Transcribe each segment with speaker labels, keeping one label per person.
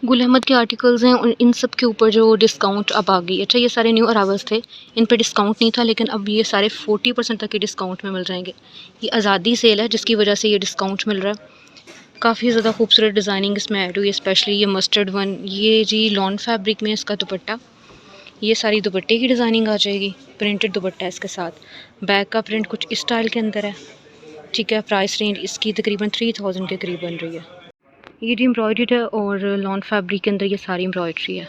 Speaker 1: गुल अहमद के आर्टिकल्स हैं और इन सब के ऊपर जो डिस्काउंट अब आ गई। अच्छा, ये सारे न्यू अराइवल्स थे, इन पे डिस्काउंट नहीं था, लेकिन अब ये सारे 40% तक के डिस्काउंट में मिल जाएंगे। ये आज़ादी सेल है जिसकी वजह से ये डिस्काउंट मिल रहा है। काफ़ी ज़्यादा खूबसूरत डिज़ाइनिंग इसमें ऐड हुई है, स्पेशली ये मस्टर्ड वन, ये जी लॉन फैब्रिक में इसका दुपट्टा। ये सारी दुपट्टे की डिज़ाइनिंग आ जाएगी, प्रिंटेड दुपट्टा है इसके साथ। बैक का प्रिंट कुछ इस स्टाइल के अंदर है। ठीक है, प्राइस रेंज इसकी तकरीबन 3000 के करीब बन रही है। ये जी एम्ब्रॉयडर्ड है और लॉन फैब्रिक के अंदर ये सारी एम्ब्रॉयडरी है।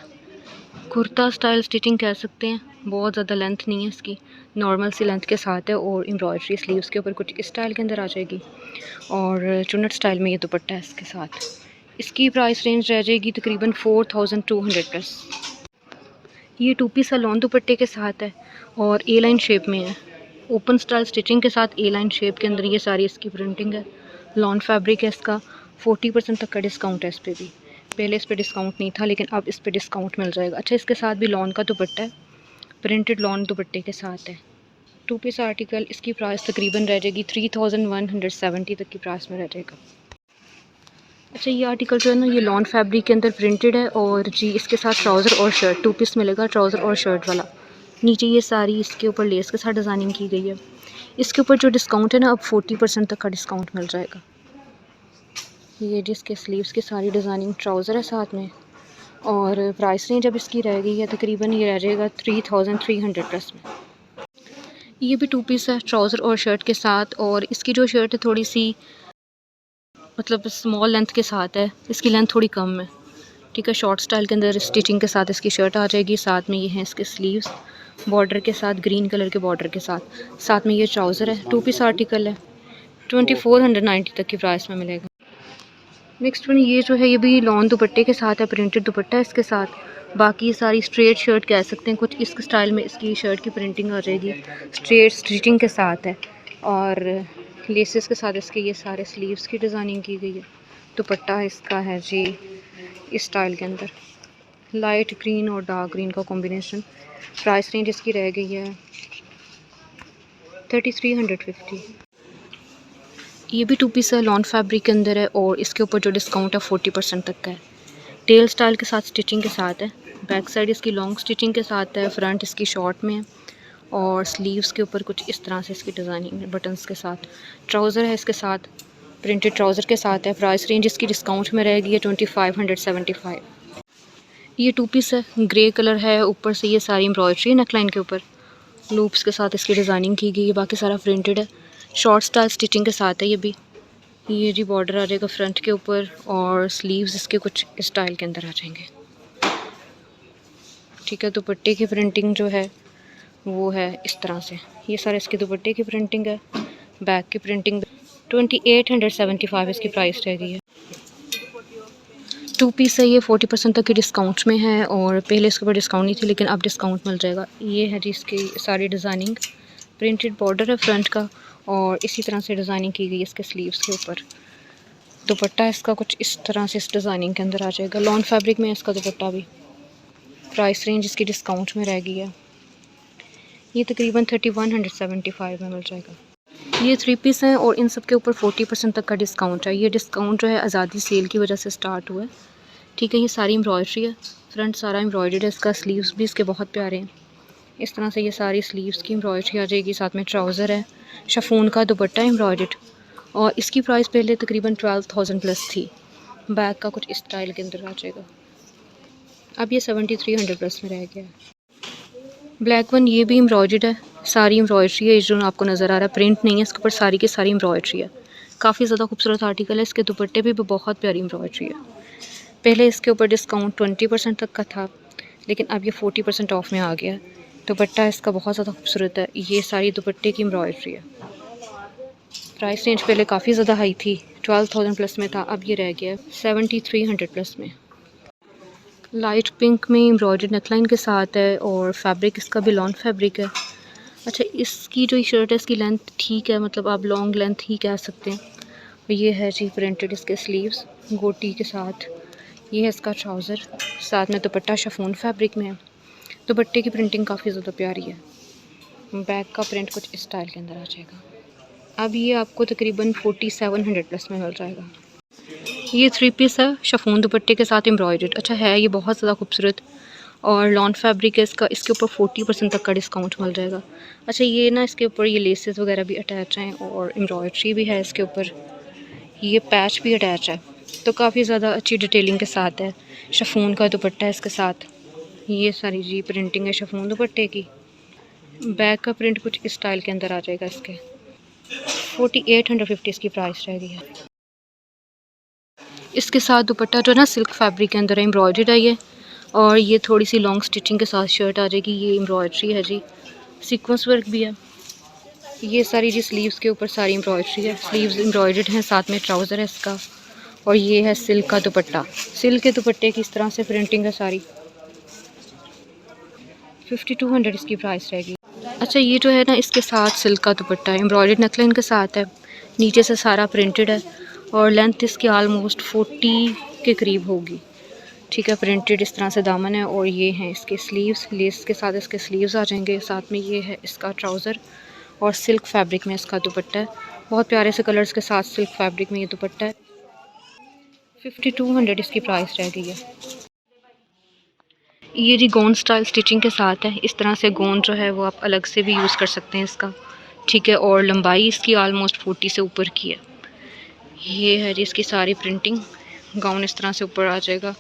Speaker 1: कुर्ता स्टाइल स्टिचिंग कह सकते हैं, बहुत ज़्यादा लेंथ नहीं है इसकी, नॉर्मल सी लेंथ के साथ है और एम्ब्रॉयडरी स्लीव्स के ऊपर कुछ इस स्टाइल के अंदर आ जाएगी और चुन्नट स्टाइल में ये दुपट्टा है इसके साथ। इसकी प्राइस रेंज रह जाएगी तकरीबन 4200 प्लस। ये टू पीस लॉन दुपट्टे के साथ है और ए लाइन शेप में है, ओपन स्टाइल स्टिचिंग के साथ ए लाइन शेप के अंदर ये सारी इसकी प्रिंटिंग है। लॉन फैब्रिक है इसका, 40% तक का डिस्काउंट है इस पर भी। पहले इस पर डिस्काउंट नहीं था लेकिन अब इस पर डिस्काउंट मिल जाएगा। अच्छा, इसके साथ भी लॉन का दुपट्टा है, प्रिंटेड लॉन दुपट्टे के साथ है। टू पीस आर्टिकल, इसकी प्राइस तकरीबन रह जाएगी 3170 तक की प्राइस में रह जाएगा। अच्छा, ये आर्टिकल जो है ना, ये लॉन फैब्रिक के अंदर प्रिंटेड है और जी इसके साथ ट्राउज़र और शर्ट, टू पीस मिलेगा, ट्राउज़र और शर्ट वाला। नीचे ये सारी इसके ऊपर लेस के साथ डिज़ाइनिंग की गई है। इसके ऊपर जो डिस्काउंट है ना, अब 40% तक का डिस्काउंट मिल जाएगा। ये जिसके स्लीव्स की सारी डिज़ाइनिंग, ट्राउज़र है साथ में और प्राइस रेंज अब इसकी रह गई है तकरीबन, ये रह जाएगा 3300 प्लस में। ये भी टू पीस है, ट्राउज़र और शर्ट के साथ, और इसकी जो शर्ट है थोड़ी सी मतलब स्मॉल लेंथ के साथ है, इसकी लेंथ थोड़ी कम है। ठीक है, शॉर्ट स्टाइल के अंदर स्टिचिंग के साथ इसकी शर्ट आ जाएगी। साथ में ये हैं इसके स्लीव्स, बॉर्डर के साथ, ग्रीन कलर के बॉर्डर के साथ। साथ में ये ट्राउज़र है, टू पीस आर्टिकल है, 2490 तक की प्राइस में मिलेगा। नेक्स्ट वन ये जो है, ये भी लॉन दुपट्टे के साथ है, प्रिंटेड दुपट्टा है इसके साथ। बाकी सारी स्ट्रेट शर्ट कह सकते हैं, कुछ इस स्टाइल में इसकी शर्ट की प्रिंटिंग आ जाएगी, स्ट्रेट स्टिचिंग के साथ है और लेसेस के साथ इसके ये सारे स्लीव्स की डिज़ाइनिंग की गई है। दुपट्टा इसका है जी इस स्टाइल के अंदर, लाइट ग्रीन और डार्क ग्रीन का कॉम्बिनेशन। प्राइस रेंज इसकी रह गई है 3350। ये भी टू पीस है, लॉन फैब्रिक के अंदर है और इसके ऊपर जो डिस्काउंट है 40% तक का है। टेल स्टाइल के साथ स्टिचिंग के साथ है, बैक साइड इसकी लॉन्ग स्टिचिंग के साथ है, फ्रंट इसकी शॉर्ट में है और स्लीव्स के ऊपर कुछ इस तरह से इसकी डिज़ाइनिंग है बटन्स के साथ। ट्राउज़र है इसके साथ, प्रिंटेड ट्राउज़र के साथ है। प्राइस रेंज इसकी डिस्काउंट में रहेगी 2575। ये टू पीस है, ग्रे कलर है, ऊपर से ये सारी एम्ब्रॉयडरी नेकलाइन के ऊपर लूप्स के साथ इसकी डिज़ाइनिंग की गई है, बाकी सारा प्रिंटेड है। शॉर्ट स्टाइल स्टिचिंग के साथ है ये भी। ये जी बॉर्डर आ जाएगा फ्रंट के ऊपर और स्लीव्स इसके कुछ इस स्टाइल के अंदर आ जाएंगे। ठीक है, दुपट्टे की प्रिंटिंग जो है वो है इस तरह से, ये सारे इसके दुपट्टे की प्रिंटिंग है। बैक की प्रिंटिंग 2875 इसकी प्राइस रह गई है। टू पीस है ये, 40% तक की डिस्काउंट में है और पहले इसके ऊपर डिस्काउंट नहीं थी लेकिन अब डिस्काउंट मिल जाएगा। ये है जी इसकी सारी डिज़ाइनिंग, प्रिंटेड बॉर्डर है फ्रंट का और इसी तरह से डिज़ाइनिंग की गई इसके स्लीव्स के ऊपर। दुपट्टा इसका कुछ इस तरह से इस डिज़ाइनिंग के अंदर आ जाएगा, लॉन फैब्रिक में इसका दुपट्टा भी। प्राइस रेंज इसकी डिस्काउंट में रह गई है, ये तकरीबन 3175 में मिल जाएगा। ये थ्री पीस हैं और इन सब के ऊपर 40% तक का डिस्काउंट है। ये डिस्काउंट जो है आज़ादी सेल की वजह से स्टार्ट हुआ है। ठीक है, ये सारी एम्ब्रॉयडरी है, फ्रंट सारा एम्ब्रॉयडर्ड है, इसका स्लीव्स भी इसके बहुत प्यारे हैं। इस तरह से ये सारी स्लीव्स की एम्ब्रॉयडरी आ जाएगी। साथ में ट्राउज़र है, शिफॉन का दुपट्टा एम्ब्रॉयडर्ड और इसकी प्राइस पहले तकरीबन 12000 प्लस थी। बैक का कुछ इस स्टाइल के अंदर आ जाएगा, अब ये 7300 प्लस में रह गया है। ब्लैक वन ये भी एम्ब्रॉयडर्ड है, सारी एम्ब्रॉयडरी है, जो आपको नज़र आ रहा है प्रिंट नहीं है इसके ऊपर, सारी की सारी एम्ब्रॉयडरी है। काफ़ी ज़्यादा खूबसूरत आर्टिकल है, इसके दुपट्टे भी बहुत प्यारी एम्ब्रॉयडरी है। पहले इसके ऊपर डिस्काउंट 20% तक का था लेकिन अब ये 40% ऑफ में आ गया। दुपट्टा इसका बहुत ज़्यादा खूबसूरत है, ये सारी दुपट्टे की एम्ब्रॉयडरी है। प्राइस रेंज पहले काफ़ी ज़्यादा हाई थी, 12000 प्लस में था, अब ये रह गया 7300 प्लस में। लाइट पिंक में एम्ब्रॉयडर्ड नेकलाइन के साथ है और फैब्रिक इसका भी लॉन फैब्रिक है। अच्छा, इसकी जो शर्ट है इसकी लेंथ ठीक है, मतलब आप लॉन्ग लेंथ ही कह सकते हैं। ये है जी प्रिंटेड इसके स्लीव्स गोटी के साथ, ये है इसका ट्राउज़र, साथ में दुपट्टा शिफॉन फैब्रिक में है। दुपट्टे की प्रिंटिंग काफ़ी ज़्यादा प्यारी है, बैक का प्रिंट कुछ इस स्टाइल के अंदर आ जाएगा। अब ये आपको तकरीबन 4700 प्लस में मिल जाएगा। ये थ्री पीस है शिफॉन दुपट्टे के साथ एम्ब्रॉयडर्ड। अच्छा है ये बहुत ज़्यादा खूबसूरत और लॉन फैब्रिक है इसका। इसके ऊपर 40% तक का डिस्काउंट मिल जाएगा। अच्छा ये ना इसके ऊपर ये लेसेस वगैरह भी अटैच हैं और एम्ब्रॉयडरी भी है इसके ऊपर, ये पैच भी अटैच है, तो काफ़ी ज़्यादा अच्छी डिटेलिंग के साथ है। शिफॉन का दुपट्टा है इसके साथ। ये सारी जी प्रिंटिंग है शिफॉन दुपट्टे की। बैक का प्रिंट कुछ इस स्टाइल के अंदर आ जाएगा। इसके 4850 इसकी प्राइस रहेगी है। इसके साथ दुपट्टा जो है ना सिल्क फैब्रिक के अंदर है, एम्ब्रॉयडर्ड है ये, और ये थोड़ी सी लॉन्ग स्टिचिंग के साथ शर्ट आ जाएगी। ये एम्ब्रॉयडरी है जी, सीक्वेंस वर्क भी है। ये सारी जी स्लीव्स के ऊपर सारी एम्ब्रॉयडरी है, स्लीव्स एम्ब्रॉयडर्ड हैं, साथ में ट्राउज़र है इसका। और ये है सिल्क का दुपट्टा, सिल्क के दुपट्टे की इस तरह से प्रिंटिंग है सारी। 5200 इसकी प्राइस रहेगी। अच्छा ये जो है ना इसके साथ सिल्क का दुपट्टा है, एम्ब्रॉयडर्ड नेकलाइन के साथ है, नीचे से सारा प्रिंटेड है और लेंथ इसकी आलमोस्ट 40 के करीब होगी। ठीक है, प्रिंटेड इस तरह से दामन है और ये हैं इसके स्लीव्स, लेस के साथ इसके स्लीव्स आ जाएंगे। साथ में ये है इसका ट्राउज़र और सिल्क फैब्रिक में इसका दुपट्टा है। बहुत प्यारे से कलर्स के साथ सिल्क फैब्रिक में ये दुपट्टा है। 5200 इसकी प्राइस रह गई है। ये जी गोंद स्टाइल स्टिचिंग के साथ है। इस तरह से गोंद जो है वो आप अलग से भी यूज़ कर सकते हैं इसका। ठीक है, और लंबाई इसकी आलमोस्ट 40 से ऊपर की है। ये है जी इसकी सारी प्रिंटिंग, गाउन इस तरह से ऊपर आ जाएगा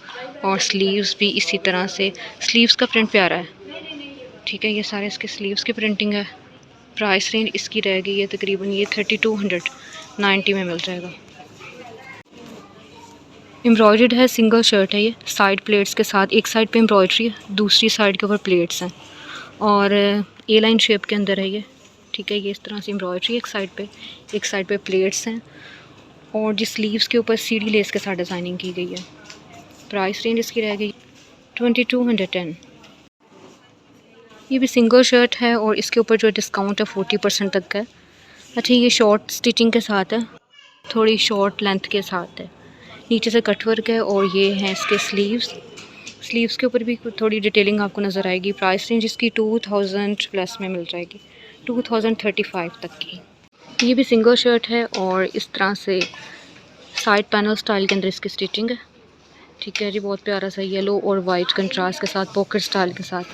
Speaker 1: और स्लीव्स भी इसी तरह से, स्लीव्स का प्रिंट प्यारा है। ठीक है, ये सारे इसके स्लीव्स की प्रिंटिंग है। प्राइस रेंज इसकी रह गई है तकरीबन ये 3290 में मिल जाएगा। एम्ब्रॉयडर्ड है, सिंगल शर्ट है ये, साइड प्लेट्स के साथ। एक साइड पे एम्ब्रॉयडरी है, दूसरी साइड के ऊपर प्लेट्स हैं और ए लाइन शेप के अंदर है ये। ठीक है, ये इस तरह से एम्ब्रॉयडरी एक साइड पे प्लेट्स हैं और जिस स्लीव्स के ऊपर सीढ़ी लेस के साथ डिज़ाइनिंग की गई है। प्राइस रेंज इसकी रह गई 2210। ये भी सिंगल शर्ट है और इसके ऊपर जो डिस्काउंट है 40% तक का है। अच्छा ये शॉर्ट स्टिचिंग के साथ है, थोड़ी शॉर्ट लेंथ के साथ है, नीचे से कटवर्क है और ये हैं इसके स्लीव्स। स्लीव्स के ऊपर भी थोड़ी डिटेलिंग आपको नज़र आएगी। प्राइस रेंज इसकी 2000 प्लस में मिल जाएगी, 2035 तक की। ये भी सिंगल शर्ट है और इस तरह से साइड पैनल स्टाइल के अंदर इसकी स्टिचिंग है। ठीक है जी, बहुत प्यारा सा येलो और वाइट कंट्रास्ट के साथ, पॉकेट स्टाइल के साथ,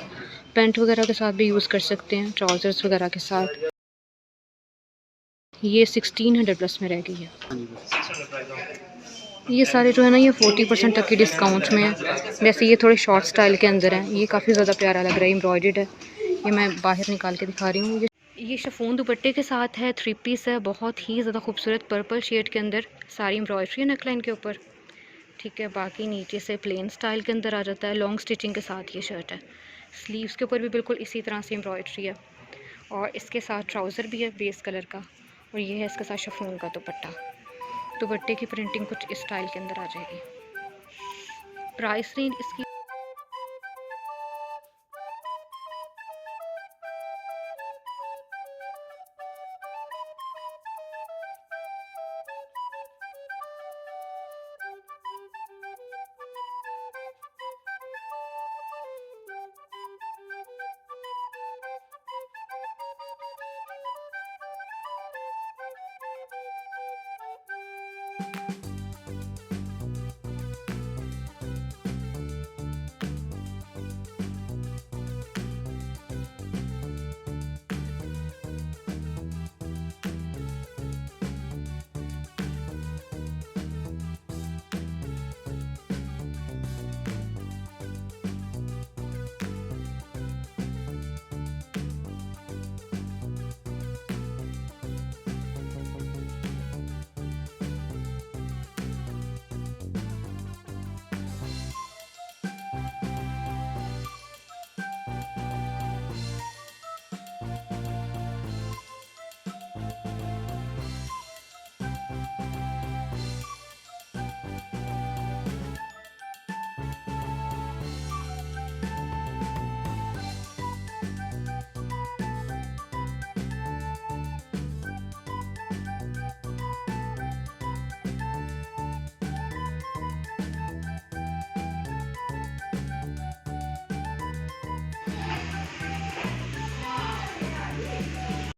Speaker 1: पैंट वगैरह के साथ भी यूज़ कर सकते हैं, ट्राउज़र्स वगैरह के साथ। ये 1600 प्लस में रह गई है। ये सारे जो है ना ये 40% तक की डिस्काउंट में है। वैसे ये थोड़े शॉर्ट स्टाइल के अंदर हैं, ये काफ़ी ज़्यादा प्यारा लग रहा है, एम्ब्रॉयडर्ड है। ये मैं बाहर निकाल के दिखा रही हूँ। ये शिफॉन दुपट्टे के साथ है, थ्री पीस है, बहुत ही ज़्यादा खूबसूरत पर्पल शेड के अंदर सारी एम्ब्रॉयडरी है नेकलाइन के ऊपर। ठीक है, बाकी नीचे से प्लेन स्टाइल के अंदर आ जाता है, लॉन्ग स्टिचिंग के साथ ये शर्ट है। स्लीव्स के ऊपर भी बिल्कुल इसी तरह से एम्ब्रॉयडरी है और इसके साथ ट्राउज़र भी है बेस कलर का और ये है इसके साथ शिफॉन का दुपट्टा। दुपट्टे की प्रिंटिंग कुछ इस स्टाइल के अंदर आ जाएगी। प्राइस रेंज इसकी